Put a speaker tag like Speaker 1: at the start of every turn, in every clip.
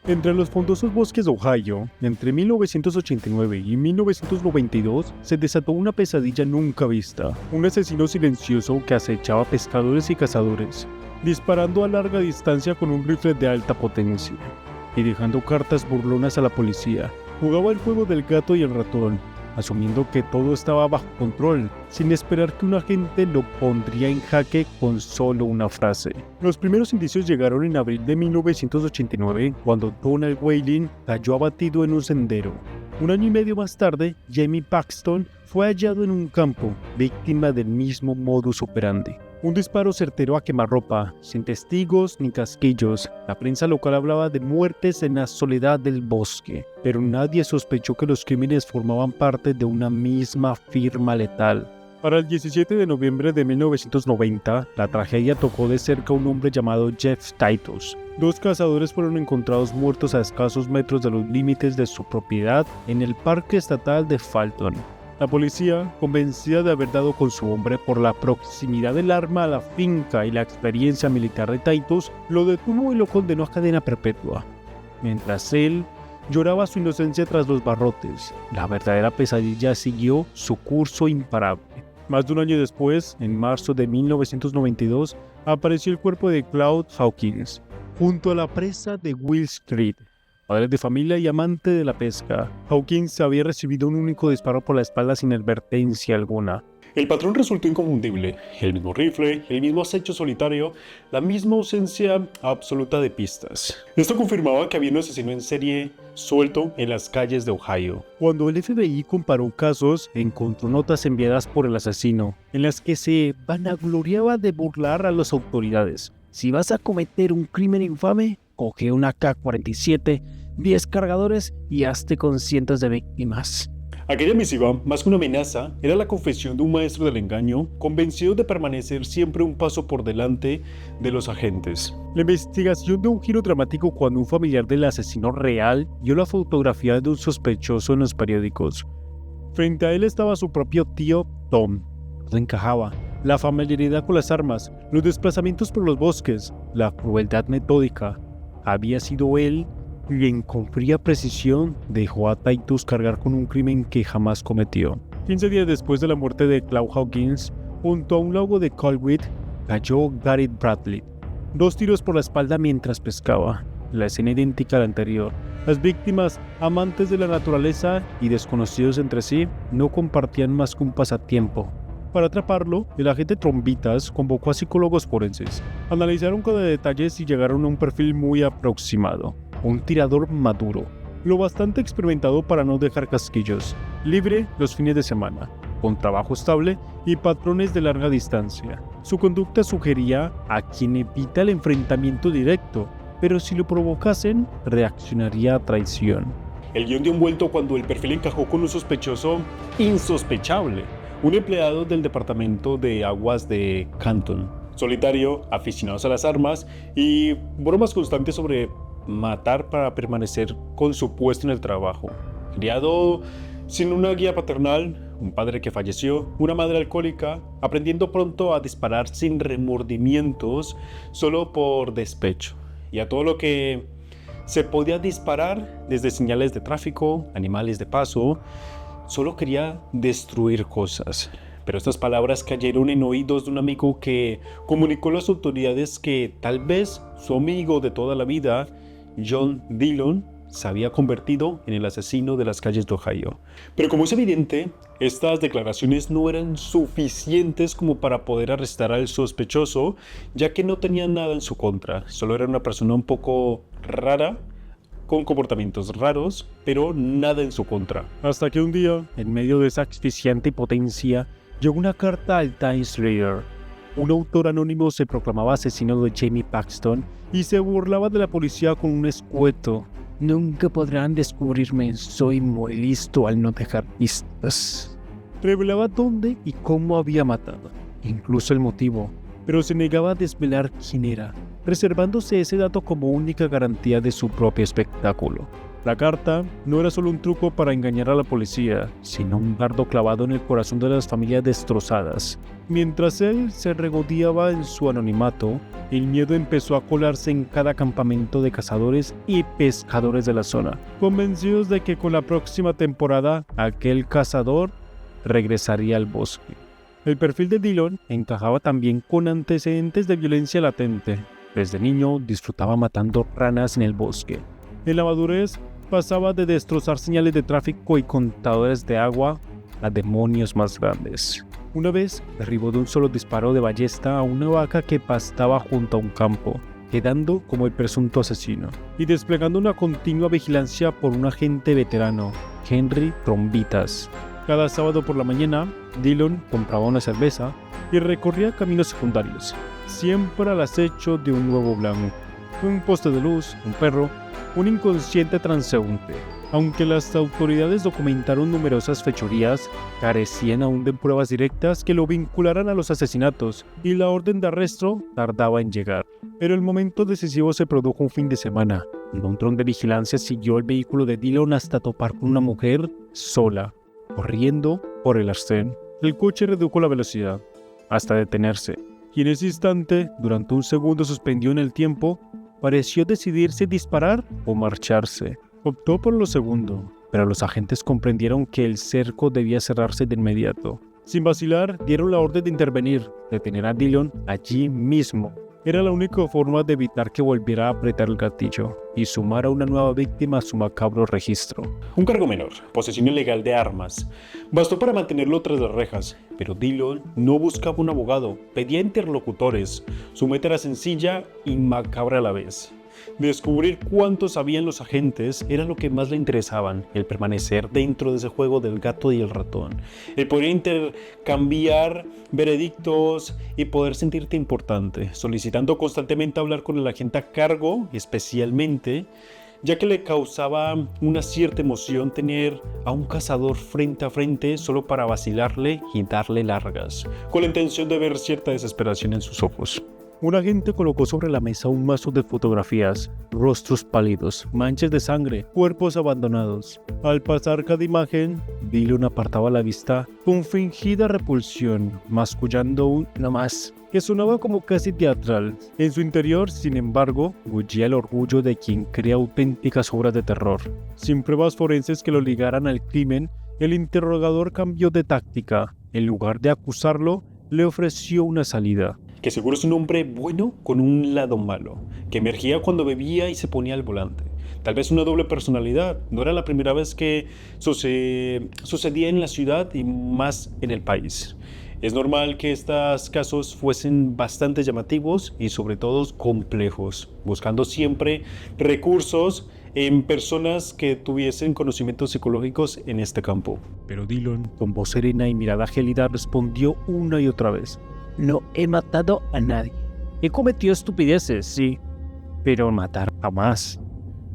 Speaker 1: Entre los frondosos bosques de Ohio, entre 1989 y 1992, se desató una pesadilla nunca vista. Un asesino silencioso que acechaba pescadores y cazadores, disparando a larga distancia con un rifle de alta potencia y dejando cartas burlonas a la policía. Jugaba el juego del gato y el ratón, asumiendo que todo estaba bajo control, sin esperar que un agente lo pondría en jaque con solo una frase. Los primeros indicios llegaron en abril de 1989, cuando Donald Whalen cayó abatido en un sendero. Un año y medio más tarde, Jamie Paxton fue hallado en un campo, víctima del mismo modus operandi. Un disparo certero a quemarropa, sin testigos ni casquillos. La prensa local hablaba de muertes en la soledad del bosque, pero nadie sospechó que los crímenes formaban parte de una misma firma letal. Para el 17 de noviembre de 1990, la tragedia tocó de cerca a un hombre llamado Jeff Titus. Dos cazadores fueron encontrados muertos a escasos metros de los límites de su propiedad en el Parque Estatal de Fulton. La policía, convencida de haber dado con su hombre por la proximidad del arma a la finca y la experiencia militar de Titus, lo detuvo y lo condenó a cadena perpetua. Mientras él lloraba su inocencia tras los barrotes, la verdadera pesadilla siguió su curso imparable. Más de un año después, en marzo de 1992, apareció el cuerpo de Claude Hawkins, junto a la presa de Will Street. Padre de familia y amante de la pesca, Hawkins había recibido un único disparo por la espalda sin advertencia alguna. El patrón resultó inconfundible: el mismo rifle, el mismo acecho solitario, la misma ausencia absoluta de pistas. Esto confirmaba que había un asesino en serie suelto en las calles de Ohio. Cuando el FBI comparó casos, encontró notas enviadas por el asesino, en las que se vanagloriaba de burlar a las autoridades. Si vas a cometer un crimen infame, coge una AK-47, 10 cargadores y hazte con cientos de víctimas. Aquella misiva, más que una amenaza, era la confesión de un maestro del engaño, convencido de permanecer siempre un paso por delante de los agentes. La investigación dio un giro dramático cuando un familiar del asesino real vio la fotografía de un sospechoso en los periódicos. Frente a él estaba su propio tío Tom. Todo encajaba: la familiaridad con las armas, los desplazamientos por los bosques, la crueldad metódica. Había sido él quien con fría precisión dejó a Titus cargar con un crimen que jamás cometió. 15 días después de la muerte de Claude Hawkins, junto a un lago de Colquitt, cayó Garrett Bradley. 2 tiros por la espalda mientras pescaba. La escena idéntica a la anterior. Las víctimas, amantes de la naturaleza y desconocidos entre sí, no compartían más que un pasatiempo. Para atraparlo, el agente Trombitas convocó a psicólogos forenses. Analizaron cada detalle y llegaron a un perfil muy aproximado. Un tirador maduro, lo bastante experimentado para no dejar casquillos, libre los fines de semana, con trabajo estable y patrones de larga distancia. Su conducta sugería a quien evita el enfrentamiento directo, pero si lo provocasen, reaccionaría a traición. El guión dio un vuelto cuando el perfil encajó con un sospechoso insospechable. Un empleado del departamento de aguas de Canton, solitario, aficionado a las armas y bromas constantes sobre matar para permanecer con su puesto en el trabajo. Criado sin una guía paternal, un padre que falleció, una madre alcohólica, aprendiendo pronto a disparar sin remordimientos solo por despecho, y a todo lo que se podía disparar, desde señales de tráfico, animales de paso. Solo quería destruir cosas. Pero estas palabras cayeron en oídos de un amigo que comunicó a las autoridades que tal vez su amigo de toda la vida, John Dillon, se había convertido en el asesino de las calles de Ohio. Pero como es evidente, estas declaraciones no eran suficientes como para poder arrestar al sospechoso, ya que no tenían nada en su contra. Solo era una persona un poco rara, con comportamientos raros, pero nada en su contra. Hasta que un día, en medio de esa asfixiante potencia, llegó una carta al Times Reader. Un autor anónimo se proclamaba asesino de Jamie Paxton y se burlaba de la policía con un escueto: nunca podrán descubrirme, soy muy listo al no dejar pistas. Revelaba dónde y cómo había matado, incluso el motivo, pero se negaba a desvelar quién era, reservándose ese dato como única garantía de su propio espectáculo. La carta no era solo un truco para engañar a la policía, sino un dardo clavado en el corazón de las familias destrozadas. Mientras él se regodeaba en su anonimato, el miedo empezó a colarse en cada campamento de cazadores y pescadores de la zona, convencidos de que con la próxima temporada aquel cazador regresaría al bosque. El perfil de Dillon encajaba también con antecedentes de violencia latente. Desde niño disfrutaba matando ranas en el bosque. En la madurez pasaba de destrozar señales de tráfico y contadores de agua a demonios más grandes. Una vez derribó de un solo disparo de ballesta a una vaca que pastaba junto a un campo, quedando como el presunto asesino, y desplegando una continua vigilancia por un agente veterano, Henry Trombitas. Cada sábado por la mañana, Dillon compraba una cerveza y recorría caminos secundarios, siempre al acecho de un nuevo blanco, un poste de luz, un perro, un inconsciente transeúnte. Aunque las autoridades documentaron numerosas fechorías, carecían aún de pruebas directas que lo vincularan a los asesinatos, y la orden de arresto tardaba en llegar. Pero el momento decisivo se produjo un fin de semana. Un dron de vigilancia siguió el vehículo de Dillon hasta topar con una mujer sola, corriendo por el arcén. El coche redujo la velocidad hasta detenerse, y en ese instante, durante un segundo suspendido en el tiempo, pareció decidirse disparar o marcharse. Optó por lo segundo, pero los agentes comprendieron que el cerco debía cerrarse de inmediato. Sin vacilar, dieron la orden de intervenir, detener a Dillon allí mismo. Era la única forma de evitar que volviera a apretar el gatillo y sumara una nueva víctima a su macabro registro. Un cargo menor, posesión ilegal de armas. Bastó para mantenerlo tras las rejas, pero Dillon no buscaba un abogado, pedía interlocutores. Su meta era sencilla y macabra a la vez. Descubrir cuánto sabían los agentes era lo que más le interesaban, el permanecer dentro de ese juego del gato y el ratón, el poder intercambiar veredictos y poder sentirte importante, solicitando constantemente hablar con el agente a cargo, especialmente, ya que le causaba una cierta emoción tener a un cazador frente a frente solo para vacilarle y darle largas, con la intención de ver cierta desesperación en sus ojos. Un agente colocó sobre la mesa un mazo de fotografías, rostros pálidos, manchas de sangre, cuerpos abandonados. Al pasar cada imagen, Dillon apartaba la vista con fingida repulsión, mascullando un "no más", que sonaba como casi teatral. En su interior, sin embargo, bullía el orgullo de quien crea auténticas obras de terror. Sin pruebas forenses que lo ligaran al crimen, el interrogador cambió de táctica. En lugar de acusarlo, le ofreció una salida. Que seguro es un hombre bueno con un lado malo, que emergía cuando bebía y se ponía al volante. Tal vez una doble personalidad. No era la primera vez que sucedía en la ciudad y más en el país. Es normal que estos casos fuesen bastante llamativos y sobre todo complejos, buscando siempre recursos en personas que tuviesen conocimientos psicológicos en este campo. Pero Dillon, con voz serena y mirada gélida, respondió una y otra vez: "No he matado a nadie. He cometido estupideces, sí, pero matar jamás".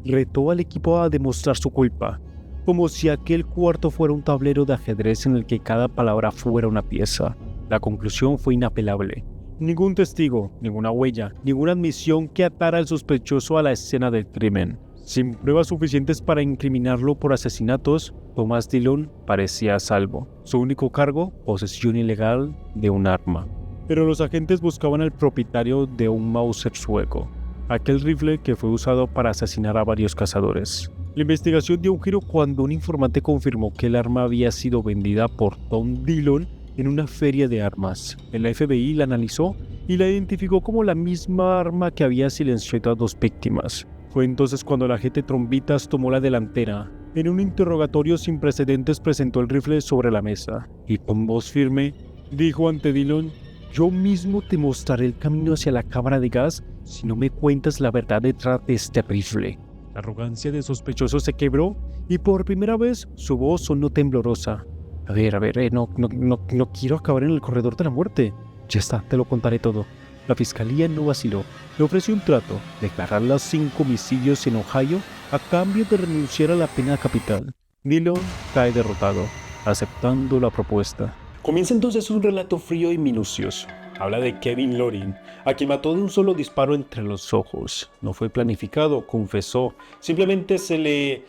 Speaker 1: Retó al equipo a demostrar su culpa, como si aquel cuarto fuera un tablero de ajedrez en el que cada palabra fuera una pieza. La conclusión fue inapelable. Ningún testigo, ninguna huella, ninguna admisión que atara al sospechoso a la escena del crimen. Sin pruebas suficientes para incriminarlo por asesinatos, Thomas Dillon parecía a salvo. Su único cargo, posesión ilegal de un arma. Pero los agentes buscaban al propietario de un Mauser sueco, aquel rifle que fue usado para asesinar a varios cazadores. La investigación dio un giro cuando un informante confirmó que el arma había sido vendida por Tom Dillon en una feria de armas. El FBI la analizó y la identificó como la misma arma que había silenciado a 2 víctimas. Fue entonces cuando el agente Trombitas tomó la delantera. En un interrogatorio sin precedentes presentó el rifle sobre la mesa y con voz firme dijo ante Dillon: "Yo mismo te mostraré el camino hacia la cámara de gas si no me cuentas la verdad detrás de este rifle". La arrogancia del sospechoso se quebró y por primera vez su voz sonó temblorosa. A ver, no quiero acabar en el corredor de la muerte. Ya está, te lo contaré todo. La fiscalía no vaciló. Le ofreció un trato: declarar los 5 homicidios en Ohio a cambio de renunciar a la pena capital. Dillon cae derrotado, aceptando la propuesta. Comienza entonces un relato frío y minucioso. Habla de Kevin Loring, a quien mató de un solo disparo entre los ojos. No fue planificado, confesó, simplemente se le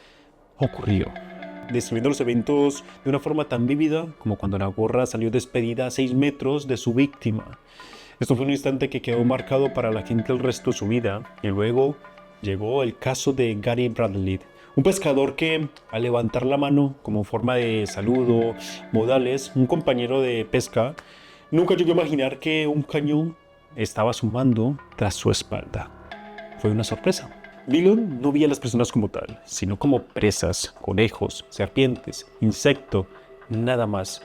Speaker 1: ocurrió, describiendo los eventos de una forma tan vívida como cuando la gorra salió despedida a 6 metros de su víctima. Esto fue un instante que quedó marcado para la gente el resto de su vida, y luego llegó el caso de Gary Bradley, un pescador que, al levantar la mano como forma de saludo, modales, un compañero de pesca, nunca llegó a imaginar que un cañón estaba sumando tras su espalda. Fue una sorpresa. Dillon no veía a las personas como tal, sino como presas, conejos, serpientes, insectos, nada más,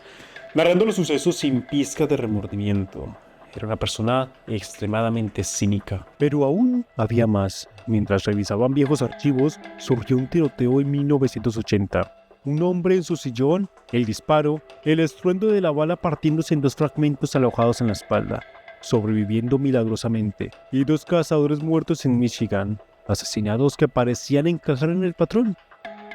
Speaker 1: narrando los sucesos sin pizca de remordimiento. Era una persona extremadamente cínica. Pero aún había más. Mientras revisaban viejos archivos, surgió un tiroteo en 1980. Un hombre en su sillón, el disparo, el estruendo de la bala partiéndose en 2 fragmentos alojados en la espalda, sobreviviendo milagrosamente, y 2 cazadores muertos en Michigan, asesinados que parecían encajar en el patrón.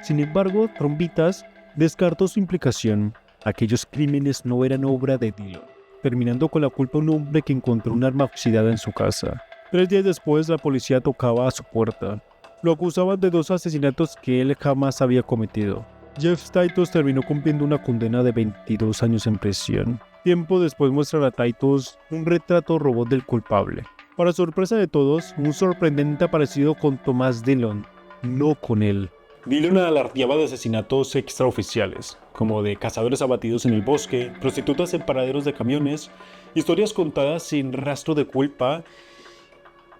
Speaker 1: Sin embargo, Trombitas descartó su implicación. Aquellos crímenes no eran obra de Dillon, terminando con la culpa un hombre que encontró un arma oxidada en su casa. 3 días después, la policía tocaba a su puerta. Lo acusaban de 2 asesinatos que él jamás había cometido. Jeff Titus terminó cumpliendo una condena de 22 años en prisión. Tiempo después muestran a Titus un retrato robot del culpable. Para sorpresa de todos, un sorprendente parecido con Thomas Dillon, no con él. Dillon alardeaba de asesinatos extraoficiales, como de cazadores abatidos en el bosque, prostitutas en paraderos de camiones, historias contadas sin rastro de culpa,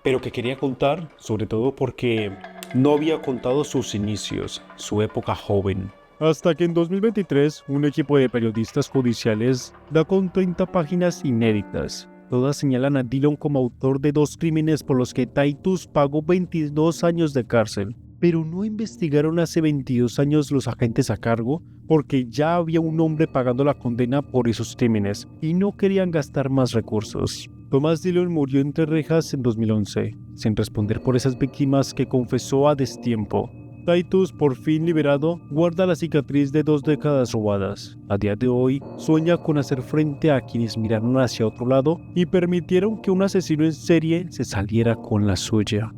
Speaker 1: pero que quería contar, sobre todo porque no había contado sus inicios, su época joven. Hasta que en 2023, un equipo de periodistas judiciales da con 30 páginas inéditas. Todas señalan a Dillon como autor de 2 crímenes por los que Titus pagó 22 años de cárcel. Pero no investigaron hace 22 años los agentes a cargo porque ya había un hombre pagando la condena por esos crímenes y no querían gastar más recursos. Thomas Dillon murió entre rejas en 2011, sin responder por esas víctimas que confesó a destiempo. Titus, por fin liberado, guarda la cicatriz de 2 décadas robadas. A día de hoy, sueña con hacer frente a quienes miraron hacia otro lado y permitieron que un asesino en serie se saliera con la suya.